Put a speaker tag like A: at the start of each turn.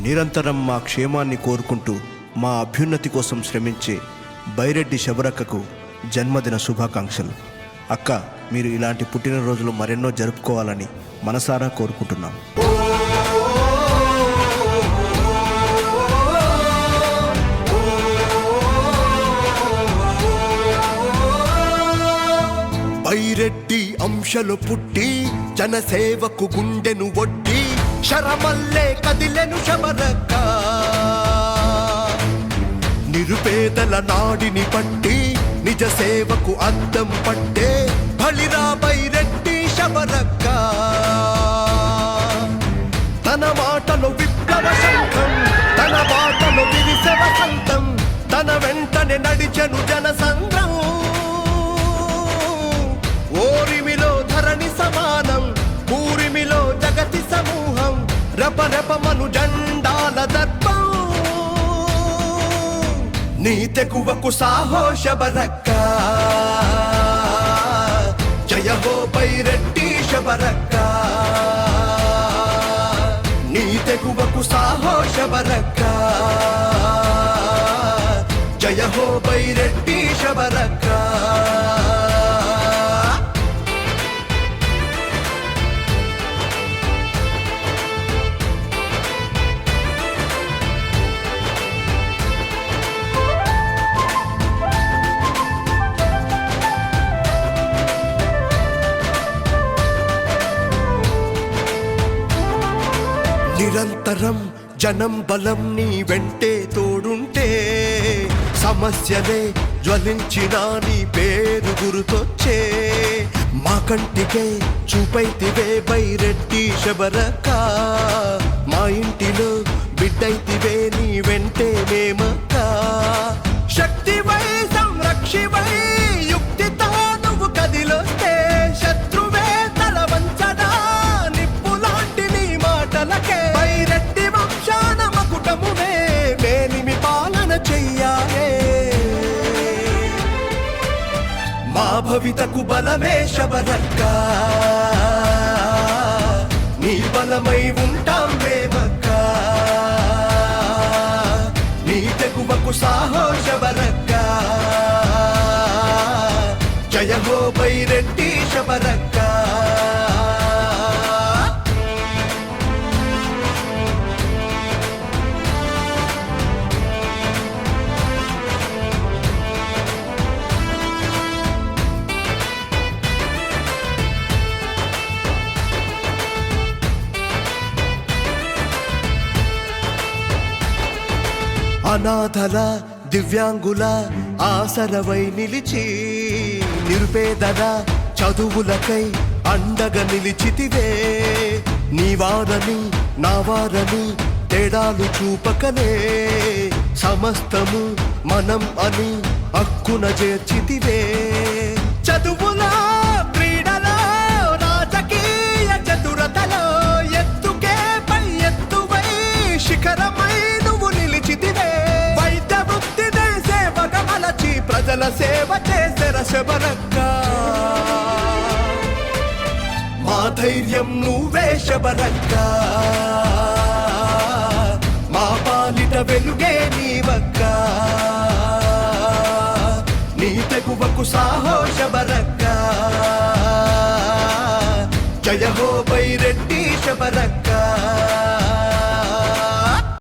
A: నిరంతరం మా క్షేమాన్ని కోరుకుంటూ మా అభ్యున్నతి కోసం శ్రమించే బైరెడ్డి శబరక్కకు జన్మదిన శుభాకాంక్షలు. అక్క, మీరు ఇలాంటి పుట్టినరోజులు మరెన్నో జరుపుకోవాలని మనసారా కోరుకుంటున్నాం.
B: బైరెడ్డి అంశలు పుట్టి జనసేవకు గుండెను ఒడ్డి శరమల్లే కదిలెను శబరక్క. నిరుపేదల నాడిని పట్టి నిజ సేవకు అద్దం పట్టే బలిరా బైరెడ్డి శబరక్క. తన మాటలో విప్లవ శంఖం, తన బాటలో విరిసె వసంతం, తన వెంటనే నడిచెను జనసంద్రం. ఓరిమిలో ధరణి సమానం, పూరిమిలో జగతి సమూహం, రపరపమను జెండాల దర్పం. నీ తెగువకు సాహో శబరక్క, జయ హో బైరెడ్డి శబరక్క. నీ తెగువకు సాహో శబరక్క, జయ హో బైరెడ్డి శబరక్క. నిరంతరం జనం బలం నీ వెంటే తోడుంటే, సమస్యలే జ్వలించినా నీ పేరు గుర్తొచ్చే. మా కంటికే చూపైతివే బైరెడ్డి శబరక్క, మా ఇంటిలో బిడ్డైతివే నీ వెంటే మేమక్క. శక్తివై సంరక్షివై యుక్తితో నువ్వు కదిలొస్తే, శత్రువే తల వంచడా నిప్పు లాంటి నీ మాటలకే. బైరెడ్డి వంశాన మకుటమువే మేలిమి పాలన చెయ్యాలే. మా భవితకు బలమే శబరక్క, నీ బలమై ఉంటాం మేమక్క. నీ తెగువకు సాహో శబరక్క, జయ హో బైరెడ్డి శబరక్క. అనాథల దివ్యాంగుల ఆసరవై నిలిచి, నిరుపేదల చదువులకై అండగా నిలిచితివే. నీవారని నావారని తేడాలు చూపకనే, సమస్తము మనం అని హక్కున చేర్చితివే. చదువులా క్రీడలో రాజకీయ చతురతలో ఎత్తుకే పై ఎత్తువై శిఖరమై ప్రజల సేవ చేసెర శబరక్క. మా ధైర్యం నువ్వే శబరక్క, మా పాలిట వెలుగే నీవక్క. నీ తెగువకు సాహో శబరక్క, జయ హో బైరెడ్డి శబరక్క.